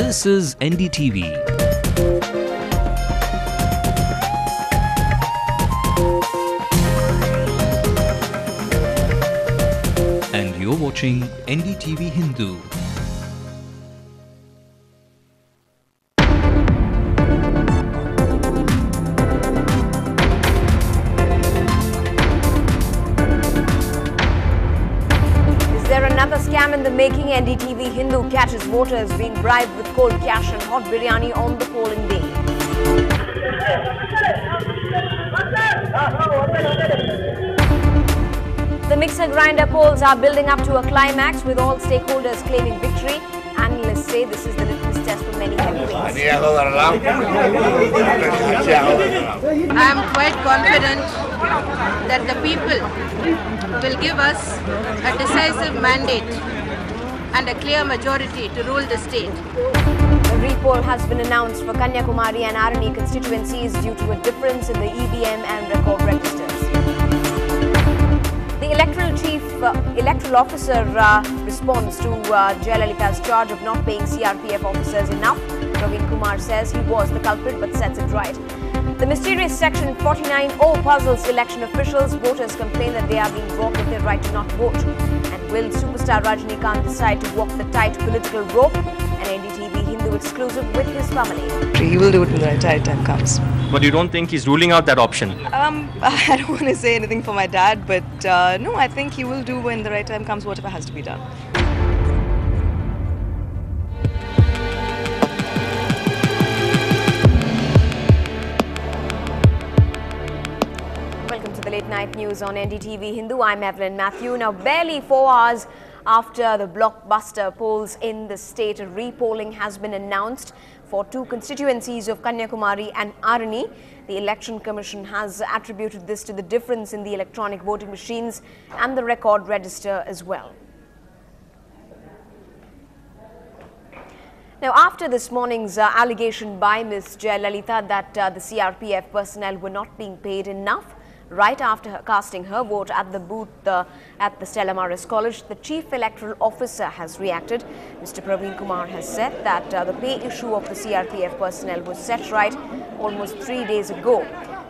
This is NDTV. And you're watching NDTV Hindu. Another scam in the making. NDTV Hindu catches voters being bribed with cold cash and hot biryani on the polling day. The mixer grinder polls are building up to a climax with all stakeholders claiming victory. Analysts say this is the litmus test for many heavyweights. I am quite confident that the people will give us a decisive mandate and a clear majority to rule the state. A repoll has been announced for Kanyakumari and Arani constituencies due to a difference in the EVM and record registers. The electoral officer responds to Jayalalitha's charge of not paying CRPF officers enough. Praveen Kumar says he was the culprit but sets it right. The mysterious Section 49O puzzles election officials. Voters complain that they are being robbed of their right to not vote. And will superstar Rajinikanth decide to walk the tight political rope? An NDTV Hindu exclusive with his family. He will do it when the right time comes. But you don't think he's ruling out that option? I don't want to say anything for my dad, but no, I think he will do when the right time comes whatever has to be done. The late night news on NDTV Hindu. I'm Evelyn Matthew. Now, barely 4 hours after the blockbuster polls in the state, a repolling has been announced for 2 constituencies of Kanyakumari and Arani. The Election Commission has attributed this to the difference in the electronic voting machines and the record register as well. Now, after this morning's allegation by Ms. Jayalalitha that the CRPF personnel were not being paid enough, right after casting her vote at the booth at the Stella Maris College, the Chief Electoral Officer has reacted. Mr. Praveen Kumar has said that the pay issue of the CRPF personnel was set right almost 3 days ago.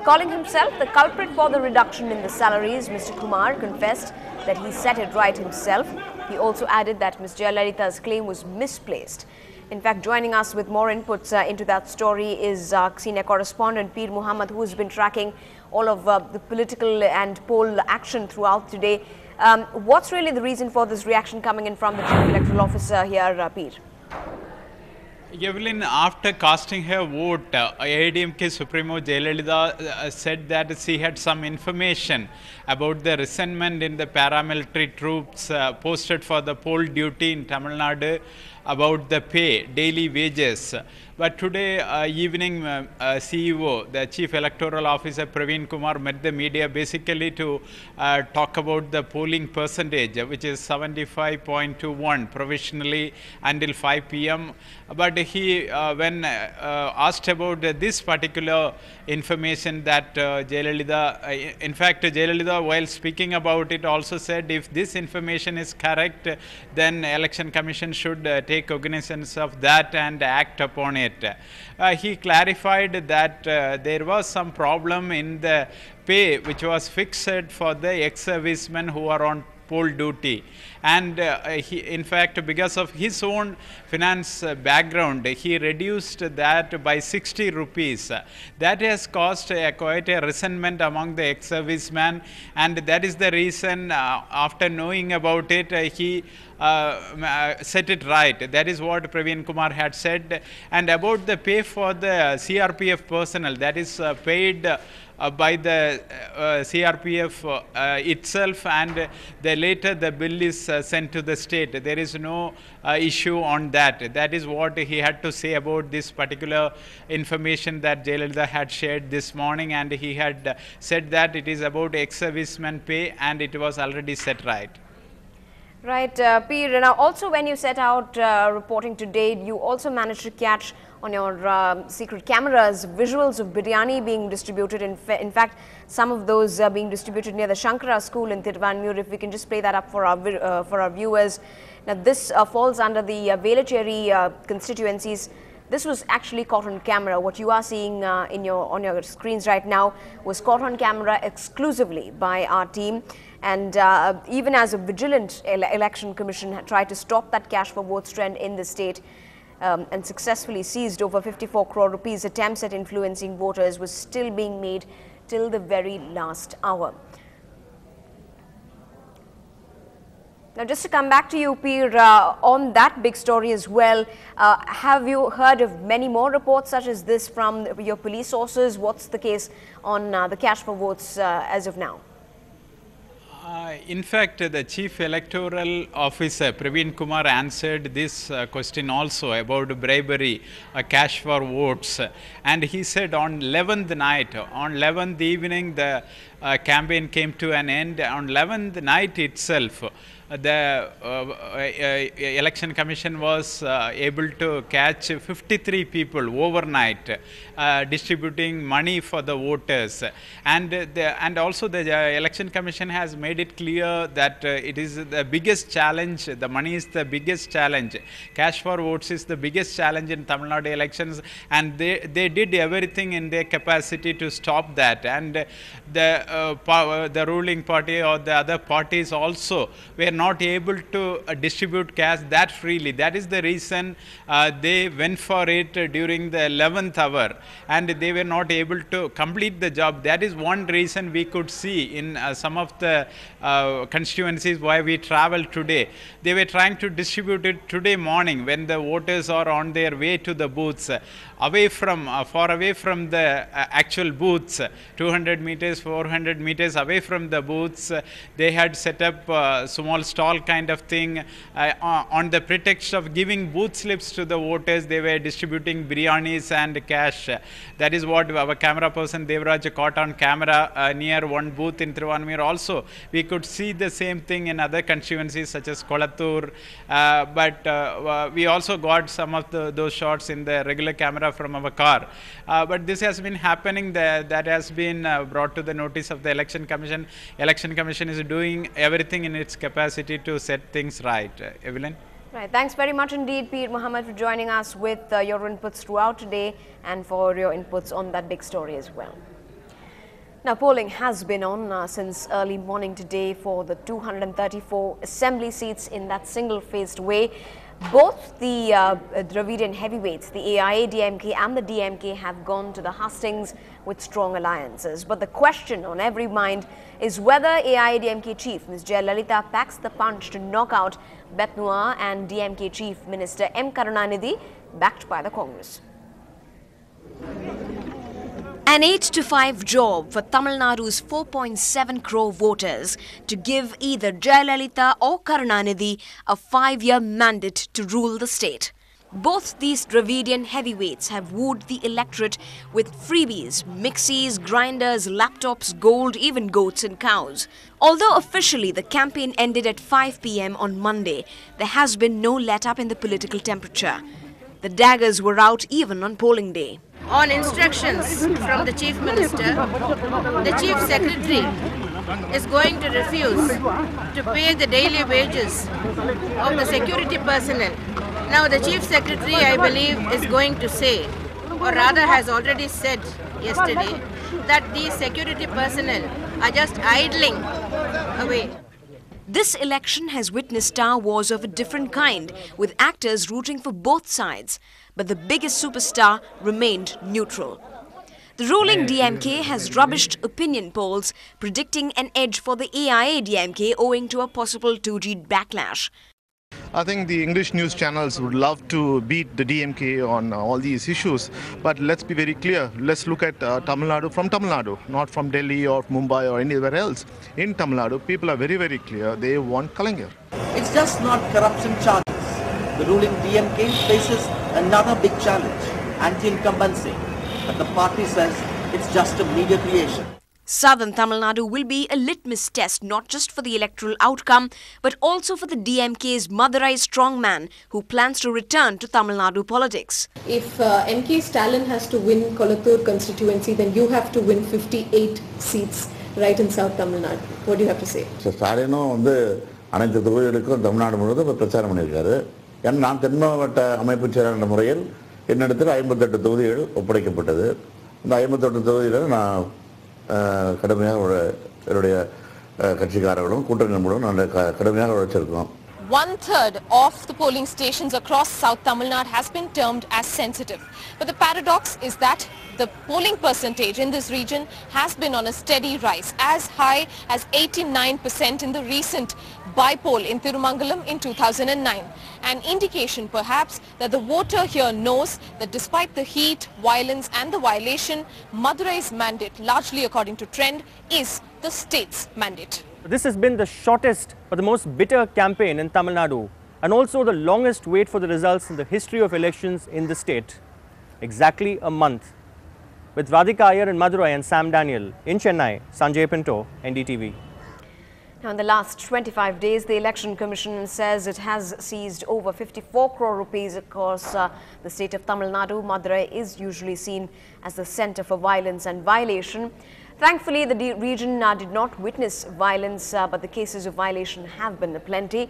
Calling himself the culprit for the reduction in the salaries, Mr. Kumar confessed that he set it right himself. He also added that Ms. Jayalalitha's claim was misplaced. In fact, joining us with more inputs into that story is senior correspondent Peer Muhammad, who has been tracking all of the political and poll action throughout today. What's really the reason for this reaction coming in from the Chief Electoral Officer here, Peer? Evelyn, after casting her vote, AIDMK Supremo Jayalalitha said that she had some information about the resentment in the paramilitary troops posted for the poll duty in Tamil Nadu about the pay, daily wages. But today evening, CEO, the Chief Electoral Officer Praveen Kumar met the media basically to talk about the polling percentage, which is 75.21 provisionally until 5 p.m. But he, when asked about this particular information that Jayalalitha, in fact, Jayalalitha, while speaking about it, also said if this information is correct, then Election Commission should take cognizance of that and act upon it. He clarified that there was some problem in the pay which was fixed for the ex-servicemen who are on poll duty, and he, in fact, because of his own finance background, he reduced that by 60 rupees. That has caused quite a resentment among the ex-servicemen, and that is the reason after knowing about it, he set it right. That is what Praveen Kumar had said. And about the pay for the CRPF personnel, that is paid by the CRPF itself, and later the bill is sent to the state. There is no issue on that. That is what he had to say about this particular information that Jayalalitha had shared this morning, and he had said that it is about ex-serviceman pay and it was already set right. Right, Peer. Now, also when you set out reporting today, you also managed to catch on your secret cameras visuals of biryani being distributed. In fact, some of those are being distributed near the Shankara school in Thiruvanmiyur. If we can just play that up for our viewers. Now, this falls under the Velachery constituencies. This was actually caught on camera. What you are seeing on your screens right now was caught on camera exclusively by our team. And even as a vigilant election commission had tried to stop that cash for votes trend in the state and successfully seized over 54 crore rupees, attempts at influencing voters was still being made till the very last hour. Now, just to come back to you, Peer, on that big story as well, have you heard of many more reports such as this from your police sources? What's the case on the cash for votes as of now? In fact, the Chief Electoral Officer, Praveen Kumar, answered this question also about bribery, cash for votes. And he said on 11th night, on 11th evening, the campaign came to an end. On 11th night itself, the Election Commission was able to catch 53 people overnight distributing money for the voters. And also the Election Commission has made it clear that it is the biggest challenge, the money is the biggest challenge. Cash for votes is the biggest challenge in Tamil Nadu elections, and they did everything in their capacity to stop that. And the ruling party or the other parties also were not able to distribute cash that freely. That is the reason they went for it during the 11th hour, and they were not able to complete the job. That is one reason we could see in some of the constituencies why we traveled today. They were trying to distribute it today morning when the voters are on their way to the booths, away from far away from the actual booths, 200 meters, 400 meters away from the booths. They had set up a small stall kind of thing on the pretext of giving booth slips to the voters. They were distributing biryanis and cash. That is what our camera person Devraj caught on camera near one booth in Thiruvanmiyur. Also, we could see the same thing in other constituencies such as Kolattur, but we also got some of those shots in the regular camera from our car. But this has been happening, that has been brought to the notice of the Election Commission. Election Commission is doing everything in its capacity to set things right. Evelyn? Right. Thanks very much indeed, Peer Mohammed, for joining us with your inputs throughout today and for your inputs on that big story as well. Now, polling has been on since early morning today for the 234 assembly seats in that single-phased way. Both the Dravidian heavyweights, the AIA-DMK and the DMK, have gone to the hustings with strong alliances. But the question on every mind is whether AIA-DMK chief Ms. Jayalalitha packs the punch to knock out Betnua and DMK chief Minister M. Karunanidhi, backed by the Congress. An 8-to-5 job for Tamil Nadu's 4.7 crore voters to give either Jayalalitha or Karunanidhi a 5-year mandate to rule the state. Both these Dravidian heavyweights have wooed the electorate with freebies, mixies, grinders, laptops, gold, even goats and cows. Although officially the campaign ended at 5 p.m. on Monday, there has been no let-up in the political temperature. The daggers were out even on polling day. On instructions from the Chief Minister, the Chief Secretary is going to refuse to pay the daily wages of the security personnel. Now the Chief Secretary, I believe, is going to say, or rather has already said yesterday, that these security personnel are just idling away. This election has witnessed star wars of a different kind, with actors rooting for both sides. But the biggest superstar remained neutral. The ruling DMK has rubbished opinion polls, predicting an edge for the AIA-DMK owing to a possible 2G backlash. I think the English news channels would love to beat the DMK on all these issues, but let's be very clear. Let's look at Tamil Nadu from Tamil Nadu, not from Delhi or Mumbai or anywhere else. In Tamil Nadu, people are very, very clear. They want Kalaignar. It's just not corruption charges. The ruling DMK faces another big challenge, anti-incumbency. But the party says it's just a media creation. Southern Tamil Nadu will be a litmus test not just for the electoral outcome but also for the DMK's Madurai strongman who plans to return to Tamil Nadu politics. If NK Stalin has to win Kolattur constituency, then you have to win 58 seats right in South Tamil Nadu. What do you have to say? So Stalin வந்து அனைத்து தொகுதிகளுக்கும் தமிழ்நாடு முழுவதும் பிரச்சாரம் பண்ணியிருக்காரு. ஏன்னா நான் தென் மாவட்ட அமைப்பு செயலாளர் முறையில் என்னிடத்தில் 58 தொகுதிகள் ஒப்படைக்கப்பட்டது. இந்த 58 தொகுதிகளில் நான் கடுமையாக என்னுடைய கட்சிக்காரர்களும் கூட்டணிகளும் நான் கடுமையாக உழைச்சிருக்கோம். 1/3 of the polling stations across South Tamil Nadu has been termed as sensitive. But the paradox is that the polling percentage in this region has been on a steady rise, as high as 89% in the recent by-poll in Thirumangalam in 2009. An indication perhaps that the voter here knows that despite the heat, violence and the violation, Madurai's mandate, largely according to trend, is the state's mandate. This has been the shortest but the most bitter campaign in Tamil Nadu and also the longest wait for the results in the history of elections in the state. Exactly a month. With Radhika Iyer in Madurai and Sam Daniel in Chennai, Sanjay Pinto, NDTV. Now, in the last 25 days, the Election Commission says it has seized over 54 crore rupees across the state of Tamil Nadu. Madurai is usually seen as the center for violence and violation. Thankfully, the region did not witness violence, but the cases of violation have been aplenty.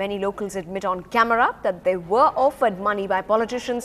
Many locals admit on camera that they were offered money by politicians,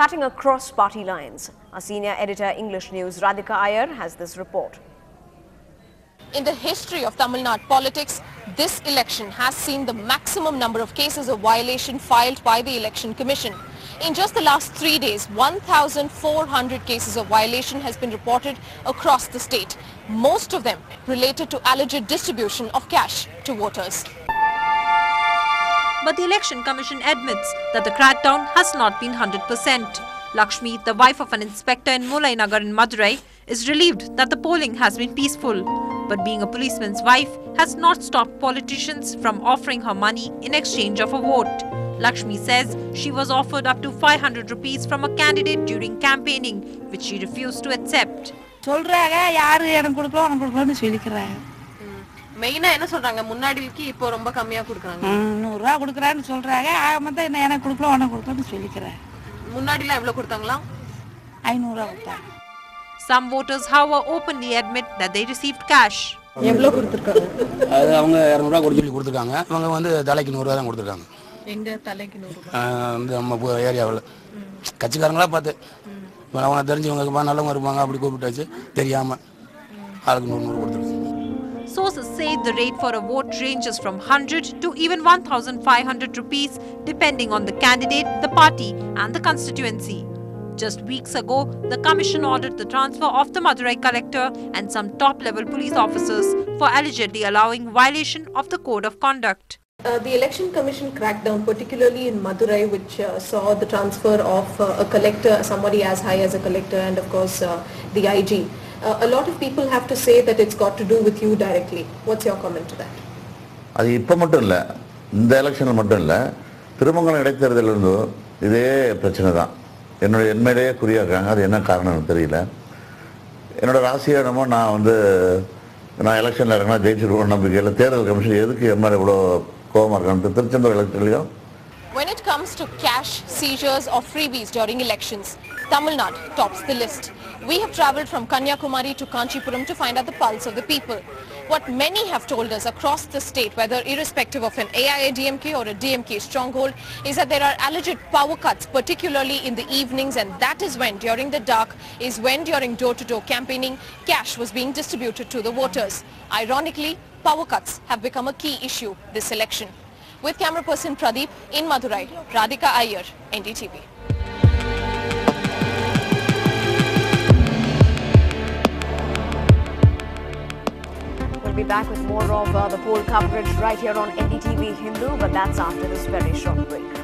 cutting across party lines. Our senior editor, English News, Radhika Iyer, has this report. In the history of Tamil Nadu politics, this election has seen the maximum number of cases of violation filed by the Election Commission. In just the last 3 days, 1,400 cases of violation has been reported across the state, most of them related to alleged distribution of cash to voters. But the Election Commission admits that the crackdown has not been 100%. Lakshmi, the wife of an inspector in Mulai Nagar in Madurai, is relieved that the polling has been peaceful. But being a policeman's wife has not stopped politicians from offering her money in exchange of a vote. Lakshmi says she was offered up to 500 rupees from a candidate during campaigning, which she refused to accept. மெயினா என்ன சொல்றாங்க முன்னாடிக்கு இப்போ ரொம்ப கம்மியா கொடுக்கறாங்க 100 ரூபாய் கொடுக்கறான்னு சொல்றாங்க ஆமத்த என்ன எனக்கு கொடுக்கல உனக்கு கொடுக்கலன்னு சொல்லிக்கறேன் முன்னாடில எவ்வளவு கொடுத்தாங்களா 500 ரூபாய் கொடுத்தாங்க. Some voters however openly admit that they received cash. எவ்வளவு கொடுத்திருக்காங்க? அது அவங்க 200 ரூபாய் கொடுத்து சொல்லி கொடுத்திருக்காங்க. அவங்க வந்து தலைக்கு 100 ரூபாய் தான் கொடுத்திருக்காங்க. எங்க தலைக்கு 100 ரூபாய்? இந்த நம்ம ஏரியாவுல கட்சிக்காரங்களா பார்த்து அவங்க தெரிஞ்சவங்க நல்லவங்க இருப்பாங்க அப்படி கூப்பிட்டாச்சு தெரியாம ஆளுக்கு 100 கொடுத்திருக்காங்க. Sources say the rate for a vote ranges from 100 to even 1,500 rupees depending on the candidate, the party and the constituency. Just weeks ago, the commission ordered the transfer of the Madurai collector and some top-level police officers for allegedly allowing violation of the code of conduct. The Election Commission crackdown, particularly in Madurai, which saw the transfer of a collector, somebody as high as a collector, and of course the IG. A lot of people have to say that it's got to do with you directly. What's your comment to that? அது இப்போ மட்டும் இல்லை, இந்த எலெக்ஷனில் மட்டும் இல்லை, திருமங்கலம் இடைத்தேர்தலிருந்து இதே பிரச்சனை தான். என்னையே குறியாக்குறாங்க. அது என்ன காரணம்னு தெரியல. என்னோட ராசியிடமோ நான் எலெக்ஷனில் இருக்கேன்னா ஜெயிச்சிருவோம் நம்பிக்கையில் தேர்தல் கமிஷன் எதுக்கு என் மேலே இவ்வளோ கோபமாக இருக்கான்னு Tiruchendur எலெக்ஷன்லையும். When it comes to cash, seizures or freebies during elections, Tamil Nadu tops the list. We have travelled from Kanyakumari to Kanchipuram to find out the pulse of the people. What many have told us across the state, whether irrespective of an AIA-DMK or a DMK stronghold, is that there are alleged power cuts, particularly in the evenings, and that is when, during the dark, is when during door-to-door campaigning, cash was being distributed to the voters. Ironically, power cuts have become a key issue this election. With camera person Pradeep in Madurai, Radhika Iyer, NDTV. We'll be back with more of the poll coverage right here on NDTV Hindu, but that's after this very short break.